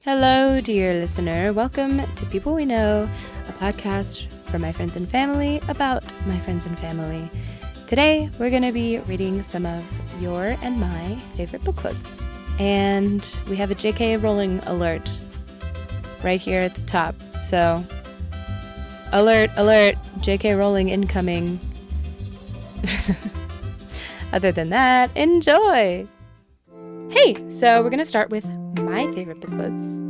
Hello, dear listener. Welcome to People We Know, a podcast for my friends and family about my friends and family. Today, we're going to be reading some of your and my favorite book quotes. And we have a J.K. Rowling alert right here at the top. So, alert, J.K. Rowling incoming. Other than that, enjoy! Hey, so we're going to start with my favorite book quotes,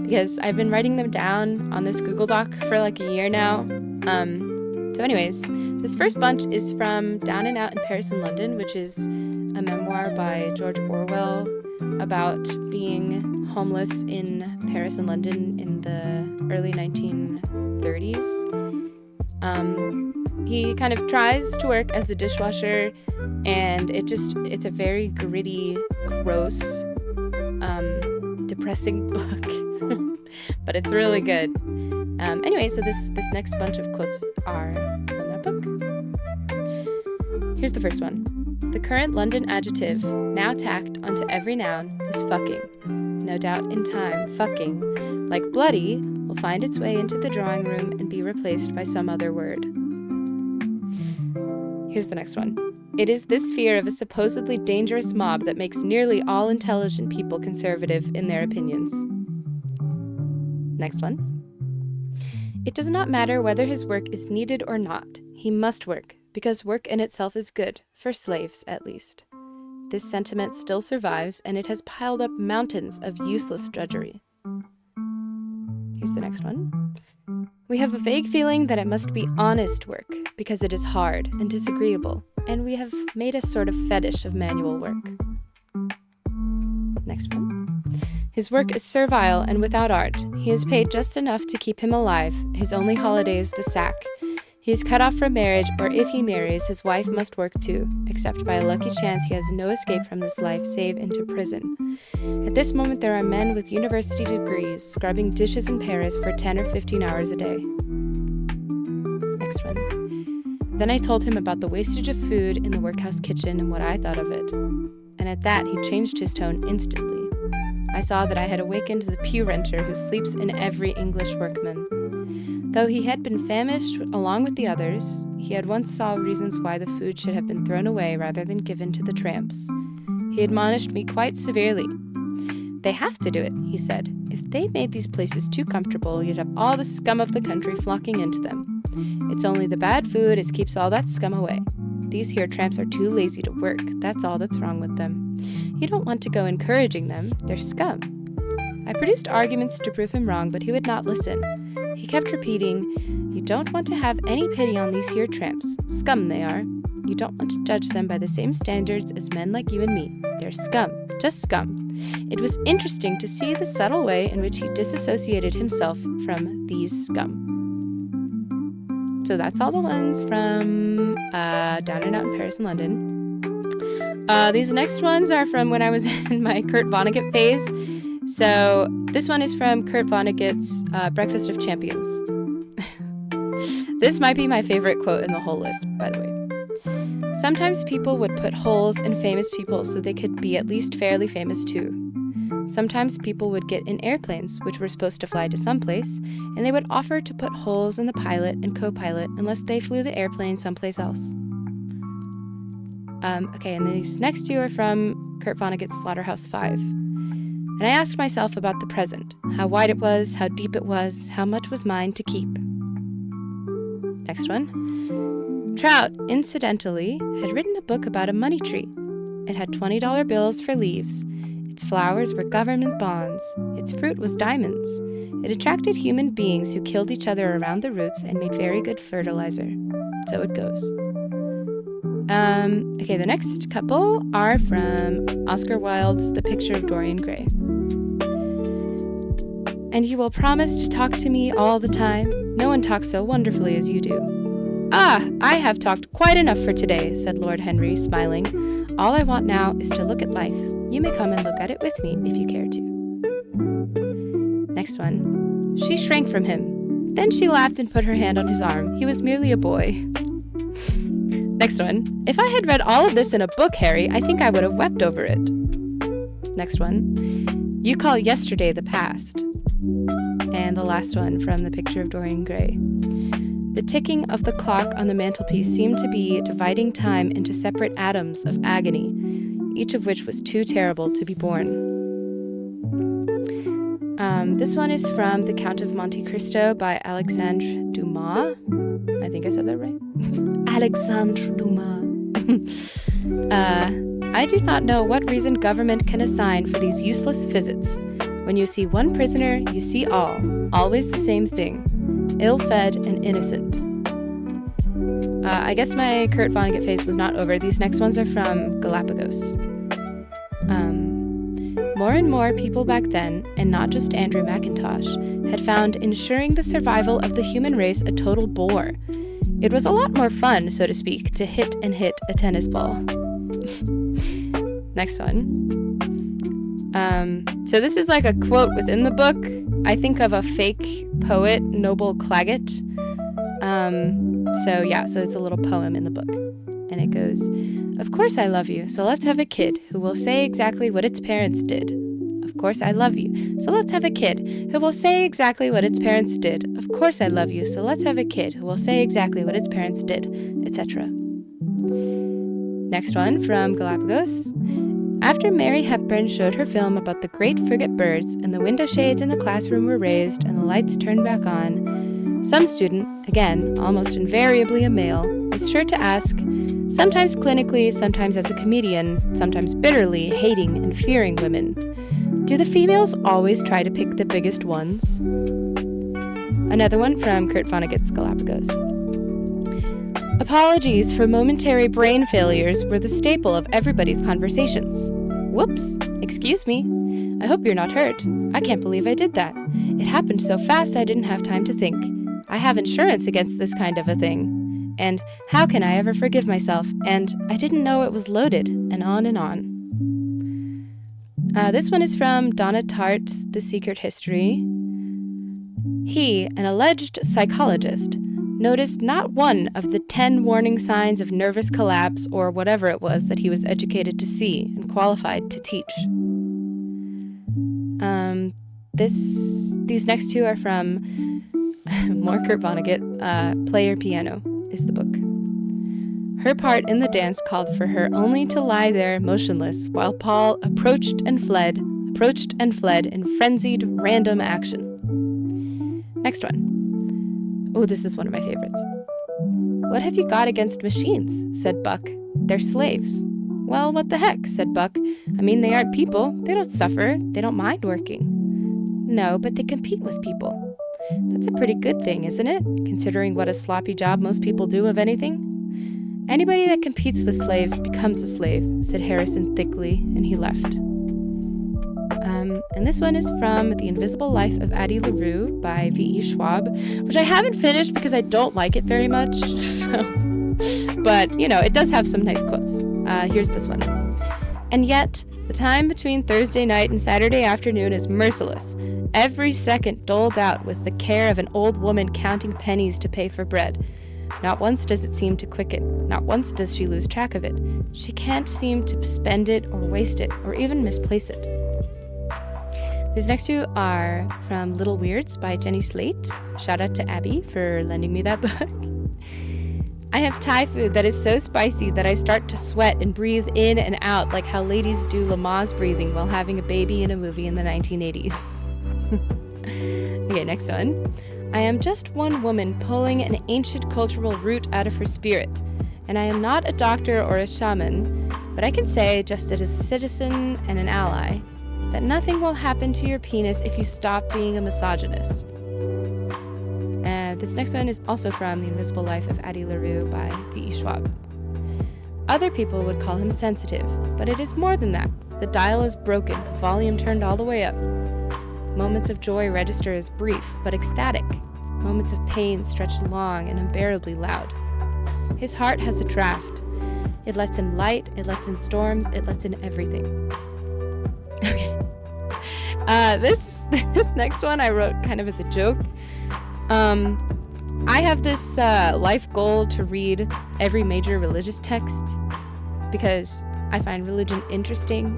because I've been writing them down on this Google Doc for like a year now. So anyways, this first bunch is from Down and Out in Paris and London, which is a memoir by George Orwell about being homeless in Paris and London in the early 1930s. He kind of tries to work as a dishwasher, and it's a very gritty, gross, depressing book, but it's really good. Anyway, so this next bunch of quotes are from that book. Here's the first one. The current London adjective, now tacked onto every noun, is fucking. No doubt in time, fucking, like bloody, will find its way into the drawing room and be replaced by some other word. Here's the next one. It is this fear of a supposedly dangerous mob that makes nearly all intelligent people conservative in their opinions. Next one. It does not matter whether his work is needed or not. He must work, because work in itself is good, for slaves at least. This sentiment still survives, and it has piled up mountains of useless drudgery. Here's the next one. We have a vague feeling that it must be honest work, because it is hard and disagreeable, and we have made a sort of fetish of manual work. Next one. His work is servile and without art. He is paid just enough to keep him alive. His only holiday is the sack. He is cut off from marriage, or if he marries, his wife must work too, except by a lucky chance he has no escape from this life save into prison. At this moment there are men with university degrees scrubbing dishes in Paris for 10 or 15 hours a day. Next one. Then I told him about the wastage of food in the workhouse kitchen and what I thought of it. And at that he changed his tone instantly. I saw that I had awakened the pew renter who sleeps in every English workman. Though he had been famished along with the others, he at once saw reasons why the food should have been thrown away rather than given to the tramps. He admonished me quite severely. They have to do it, he said. If they made these places too comfortable, you'd have all the scum of the country flocking into them. It's only the bad food as keeps all that scum away. These here tramps are too lazy to work. That's all that's wrong with them. You don't want to go encouraging them. They're scum. I produced arguments to prove him wrong, but he would not listen. He kept repeating, you don't want to have any pity on these here tramps. Scum they are. You don't want to judge them by the same standards as men like you and me. They're scum. Just scum. It was interesting to see the subtle way in which he disassociated himself from these scum. So that's all the ones from Down and Out in Paris and London. These next ones are from when I was in my Kurt Vonnegut phase. So this one is from Kurt Vonnegut's Breakfast of Champions. This might be my favorite quote in the whole list, by the way. Sometimes people would put holes in famous people so they could be at least fairly famous too. Sometimes people would get in airplanes, which were supposed to fly to someplace, and they would offer to put holes in the pilot and co-pilot unless they flew the airplane someplace else. Okay, and these next two are from Kurt Vonnegut's Slaughterhouse-Five. And I asked myself about the present, how wide it was, how deep it was, how much was mine to keep. Next one. Trout, incidentally, had written a book about a money tree. It had $20 bills for leaves. Its flowers were government bonds. Its fruit was diamonds. It attracted human beings who killed each other around the roots and made very good fertilizer. So it goes. Okay, the next couple are from Oscar Wilde's The Picture of Dorian Gray. And you will promise to talk to me all the time? No one talks so wonderfully as you do. Ah, I have talked quite enough for today, said Lord Henry, smiling. All I want now is to look at life. You may come and look at it with me if you care to. Next one. She shrank from him. Then she laughed and put her hand on his arm. He was merely a boy. Next one. If I had read all of this in a book, Harry, I think I would have wept over it. Next one. You call yesterday the past. And the last one from the picture of Dorian Gray. The ticking of the clock on the mantelpiece seemed to be dividing time into separate atoms of agony, each of which was too terrible to be borne. This one is from The Count of Monte Cristo by Alexandre Dumas. I think I said that right. Alexandre Dumas. I do not know what reason government can assign for these useless visits. When you see one prisoner, you see all, always the same thing, ill-fed and innocent. I guess my Kurt Vonnegut phase was not over. These next ones are from Galapagos. More and more people back then, and not just Andrew McIntosh, had found ensuring the survival of the human race a total bore. It was a lot more fun, so to speak, to hit a tennis ball. Next one. So this is like a quote within the book. I think of a fake poet, Noble Claggett. So it's a little poem in the book. And it goes, "Of course I love you, so let's have a kid who will say exactly what its parents did. Of course I love you, so let's have a kid who will say exactly what its parents did. Of course I love you, so let's have a kid who will say exactly what its parents did," etc. Next one from Galapagos. After Mary Hepburn showed her film about the great frigate birds and the window shades in the classroom were raised and the lights turned back on, some student, again, almost invariably a male, was sure to ask, sometimes clinically, sometimes as a comedian, sometimes bitterly hating and fearing women, "Do the females always try to pick the biggest ones?" Another one from Kurt Vonnegut's Galapagos. Apologies for momentary brain failures were the staple of everybody's conversations. Whoops, excuse me. I hope you're not hurt. I can't believe I did that. It happened so fast I didn't have time to think. I have insurance against this kind of a thing. And how can I ever forgive myself? And I didn't know it was loaded, and on and on. This one is from Donna Tartt's The Secret History. He, an alleged psychologist, noticed not one of the 10 warning signs of nervous collapse or whatever it was that he was educated to see and qualified to teach. These next two are from more Kurt Vonnegut. Play Your Piano is the book. Her part in the dance called for her only to lie there motionless while Paul approached and fled in frenzied random action. Next one. Oh, this is one of my favorites. "What have you got against machines?" said Buck. "They're slaves." "Well, what the heck?" said Buck. "I mean, they aren't people. They don't suffer. They don't mind working." "No, but they compete with people." "That's a pretty good thing, isn't it? Considering what a sloppy job most people do of anything." "Anybody that competes with slaves becomes a slave," said Harrison thickly, and he left. And this one is from The Invisible Life of Addie LaRue by V.E. Schwab, which I haven't finished because I don't like it very much. But, it does have some nice quotes. Here's this one. "And yet, the time between Thursday night and Saturday afternoon is merciless. Every second doled out with the care of an old woman counting pennies to pay for bread. Not once does it seem to quicken. Not once does she lose track of it. She can't seem to spend it or waste it or even misplace it." These next two are from Little Weirds by Jenny Slate. Shout out to Abby for lending me that book. "I have Thai food that is so spicy that I start to sweat and breathe in and out like how ladies do Lamaze breathing while having a baby in a movie in the 1980s. Okay, next one. "I am just one woman pulling an ancient cultural root out of her spirit, and I am not a doctor or a shaman, but I can say, just as a citizen and an ally, that nothing will happen to your penis if you stop being a misogynist." This next one is also from The Invisible Life of Addie LaRue by V.E. Schwab. "Other people would call him sensitive, but it is more than that. The dial is broken, the volume turned all the way up. Moments of joy register as brief, but ecstatic. Moments of pain stretch long and unbearably loud. His heart has a draft. It lets in light, it lets in storms, it lets in everything." Okay. This next one I wrote kind of as a joke. I have this life goal to read every major religious text because I find religion interesting,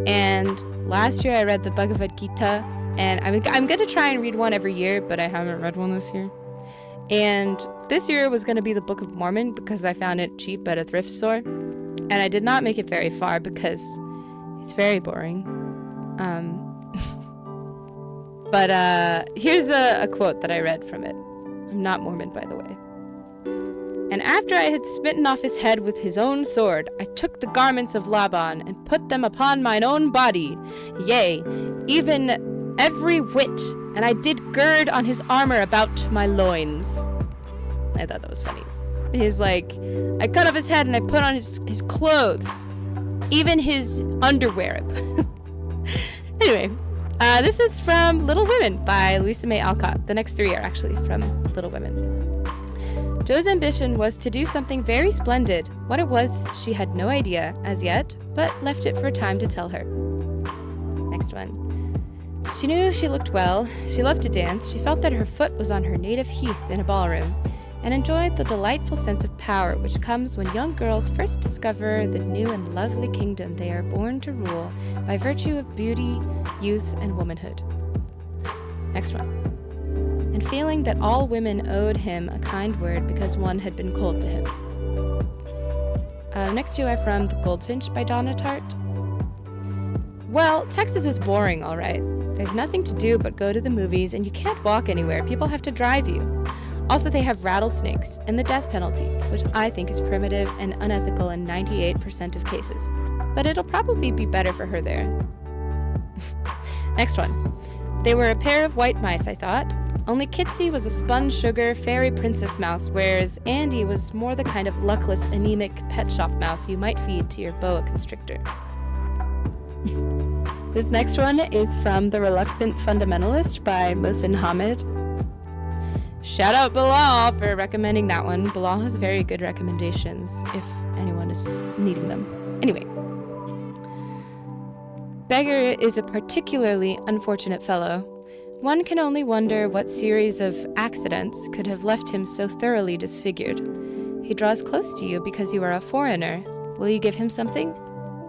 And last year I read the Bhagavad Gita, and I'm going to try and read one every year, but I haven't read one this year. And this year was going to be the Book of Mormon because I found it cheap at a thrift store. And I did not make it very far because it's very boring. But here's a quote that I read from it. I'm not Mormon, by the way. And after I had smitten off his head with his own sword, I took the garments of Laban and put them upon mine own body, yea, even every whit, and I did gird on his armor about my loins. I thought that was funny. He's like, I cut off his head and I put on his clothes, even his underwear. Anyway, this is from Little Women by Louisa May Alcott. The next three are actually from Little Women. Jo's ambition was to do something very splendid. What it was, she had no idea as yet, but left it for time to tell her. Next one. She knew she looked well. She loved to dance. She felt that her foot was on her native heath in a ballroom, and enjoyed the delightful sense of power which comes when young girls first discover the new and lovely kingdom they are born to rule by virtue of beauty, youth, and womanhood. Next one. And feeling that all women owed him a kind word because one had been cold to him. Next two are from The Goldfinch by Donna Tartt. Well, Texas is boring, all right. There's nothing to do but go to the movies, and you can't walk anywhere. People have to drive you. Also, they have rattlesnakes and the death penalty, which I think is primitive and unethical in 98% of cases. But it'll probably be better for her there. Next one. They were a pair of white mice, I thought. Only Kitsy was a spun sugar fairy princess mouse, whereas Andy was more the kind of luckless, anemic pet shop mouse you might feed to your boa constrictor. This next one is from The Reluctant Fundamentalist by Mohsin Hamid. Shout out Bilal for recommending that one. Bilal has very good recommendations if anyone is needing them. Anyway. Beggar is a particularly unfortunate fellow. One can only wonder what series of accidents could have left him so thoroughly disfigured. He draws close to you because you are a foreigner. Will you give him something?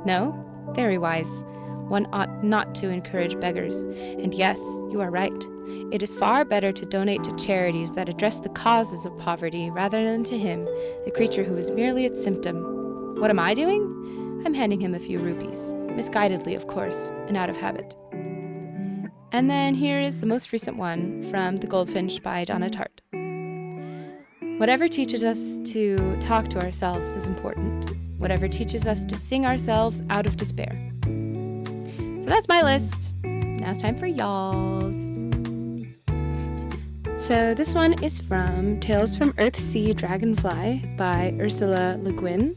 No? Very wise. One ought not to encourage beggars. And yes, you are right. It is far better to donate to charities that address the causes of poverty rather than to him, a creature who is merely its symptom. What am I doing? I'm handing him a few rupees. Misguidedly, of course, and out of habit. And then here is the most recent one from The Goldfinch by Donna Tartt. Whatever teaches us to talk to ourselves is important. Whatever teaches us to sing ourselves out of despair. So that's my list. Now it's time for y'all's. So this one is from Tales from Earthsea Dragonfly by Ursula Le Guin.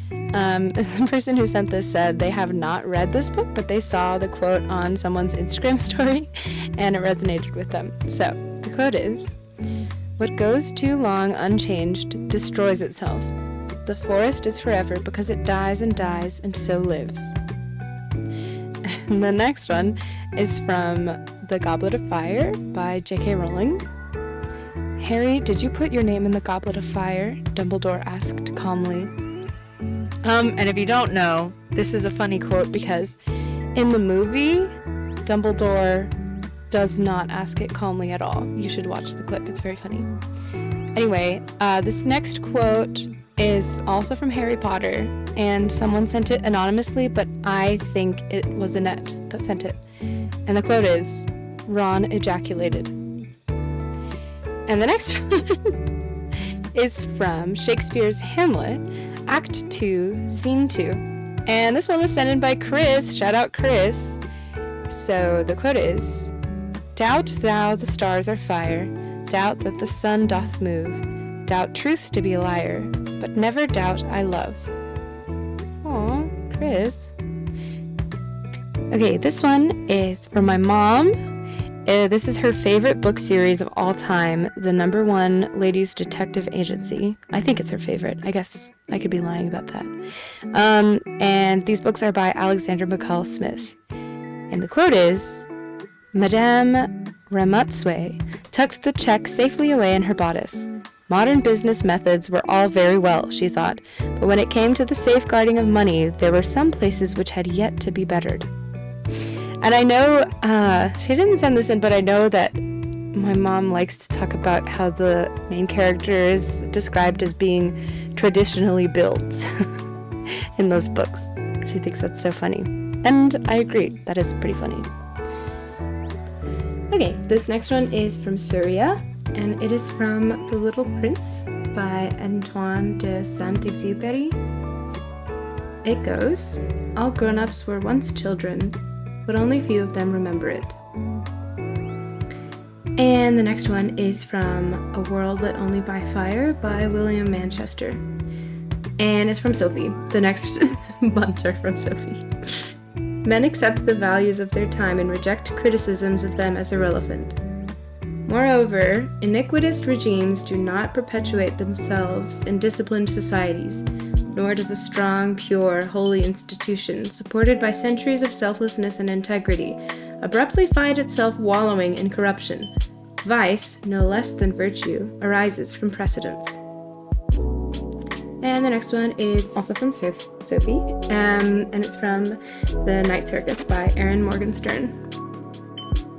The person who sent this said they have not read this book, but they saw the quote on someone's Instagram story and it resonated with them. So the quote is, "What goes too long unchanged destroys itself. The forest is forever because it dies and so lives." And the next one is from The Goblet of Fire by J.K. Rowling. "Harry, did you put your name in the Goblet of Fire?" Dumbledore asked calmly. And if you don't know, this is a funny quote because in the movie, Dumbledore does not ask it calmly at all. You should watch the clip. It's very funny. Anyway, this next quote is also from Harry Potter, and someone sent it anonymously, but I think it was Annette that sent it. And the quote is, "Ron ejaculated." And the next one is from Shakespeare's Hamlet, Act 2, Scene 2. And this one was sent in by Chris. Shout out Chris. So the quote is, "Doubt thou the stars are fire, doubt that the sun doth move, doubt truth to be a liar, but never doubt I love." Aw, Chris. Okay, this one is from my mom. This is her favorite book series of all time, the #1 Ladies Detective Agency. I think it's her favorite. I guess I could be lying about that. And these books are by Alexander McCall Smith. And the quote is, "Madame Ramatsue tucked the check safely away in her bodice. Modern business methods were all very well, she thought, but when it came to the safeguarding of money, there were some places which had yet to be bettered. And I know, she didn't send this in, but I know that my mom likes to talk about how the main character is described as being traditionally built in those books. She thinks that's so funny. And I agree, that is pretty funny. Okay, this next one is from Surya, and it is from The Little Prince by Antoine de Saint-Exupéry. It goes, all grown-ups were once children, but only few of them remember it. And the next one is from A World Lit Only by Fire by William Manchester. And it's from Sophie. The next bunch are from Sophie. Men accept the values of their time and reject criticisms of them as irrelevant. Moreover, iniquitous regimes do not perpetuate themselves in disciplined societies, nor does a strong, pure, holy institution, supported by centuries of selflessness and integrity, abruptly find itself wallowing in corruption. Vice, no less than virtue, arises from precedents. And the next one is also from Sophie, and it's from The Night Circus by Erin Morgenstern.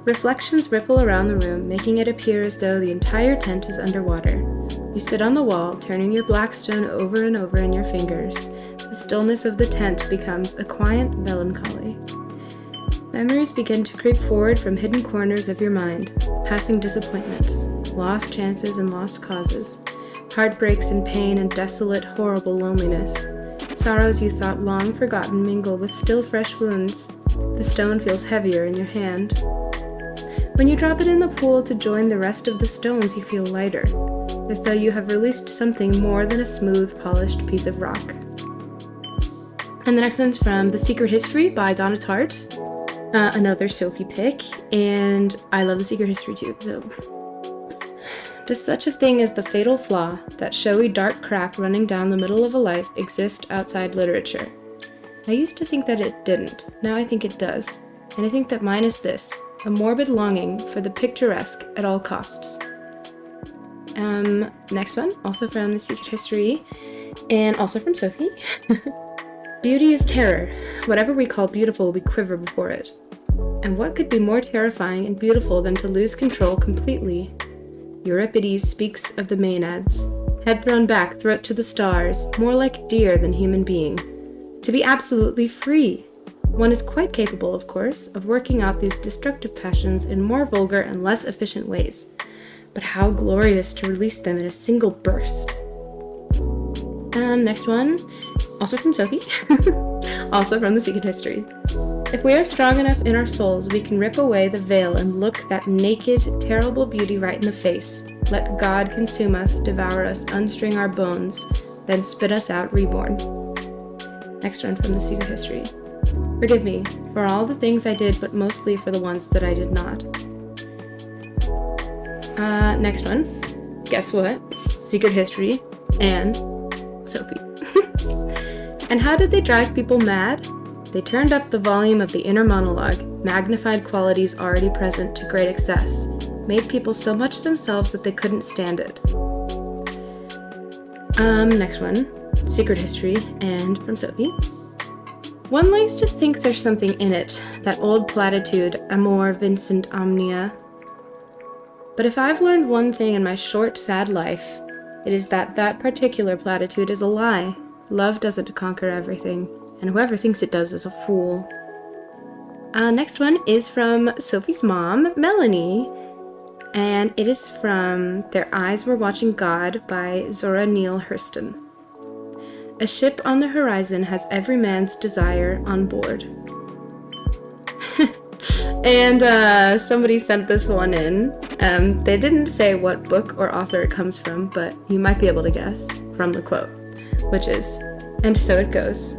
Reflections ripple around the room, making it appear as though the entire tent is underwater. You sit on the wall, turning your black stone over and over in your fingers. The stillness of the tent becomes a quiet melancholy. Memories begin to creep forward from hidden corners of your mind, passing disappointments, lost chances and lost causes, heartbreaks and pain and desolate, horrible loneliness. Sorrows you thought long forgotten mingle with still fresh wounds. The stone feels heavier in your hand. When you drop it in the pool to join the rest of the stones, you feel lighter, as though you have released something more than a smooth, polished piece of rock. And the next one's from The Secret History by Donna Tartt, another Sophie pick, and I love The Secret History too, so. Does such a thing as the fatal flaw, that showy dark crack running down the middle of a life, exist outside literature? I used to think that it didn't. Now I think it does. And I think that mine is this, a morbid longing for the picturesque at all costs. Next one, also from The Secret History, and also from Sophie. Beauty is terror. Whatever we call beautiful, we quiver before it. And what could be more terrifying and beautiful than to lose control completely? Euripides speaks of the Maenads, head thrown back, throat to the stars, more like deer than human being. To be absolutely free. One is quite capable, of course, of working out these destructive passions in more vulgar and less efficient ways. But how glorious to release them in a single burst. Next one, also from Sophie, also from The Secret History. If we are strong enough in our souls, we can rip away the veil and look that naked, terrible beauty right in the face. Let God consume us, devour us, unstring our bones, then spit us out reborn. Next one from The Secret History. Forgive me for all the things I did, but mostly for the ones that I did not. Next one. Guess what? Secret History and Sophie. And how did they drive people mad? They turned up the volume of the inner monologue, magnified qualities already present to great excess, made people so much themselves that they couldn't stand it. Next one. Secret History and from Sophie. One likes to think there's something in it, that old platitude, amor vincit omnia. But if I've learned one thing in my short, sad life, it is that that particular platitude is a lie. Love doesn't conquer everything, and whoever thinks it does is a fool. Next one is from Sophie's mom, Melanie, and it is from Their Eyes Were Watching God by Zora Neale Hurston. A ship on the horizon has every man's desire on board. And somebody sent this one in. They didn't say what book or author it comes from, but you might be able to guess from the quote, which is, "And so it goes."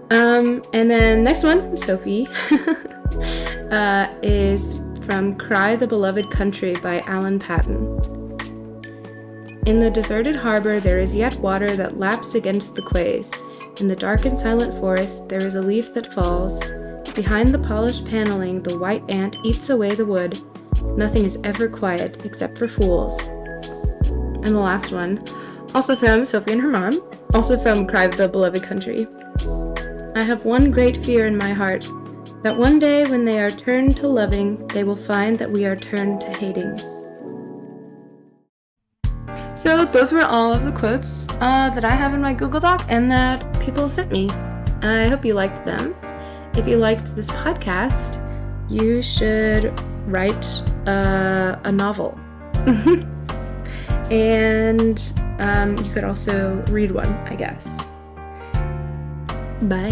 And then next one from Sophie is from Cry the Beloved Country by Alan Paton. In the deserted harbor there is yet water that laps against the quays. In the dark and silent forest there is a leaf that falls. Behind the polished paneling the white ant eats away the wood. Nothing is ever quiet except for fools. And the last one, also from Sophie and her mom, also from Cry of the Beloved Country. I have one great fear in my heart, that one day when they are turned to loving, they will find that we are turned to hating. So those were all of the quotes that I have in my Google Doc and that people sent me. I hope you liked them. If you liked this podcast, you should write a novel. And you could also read one, I guess. Bye.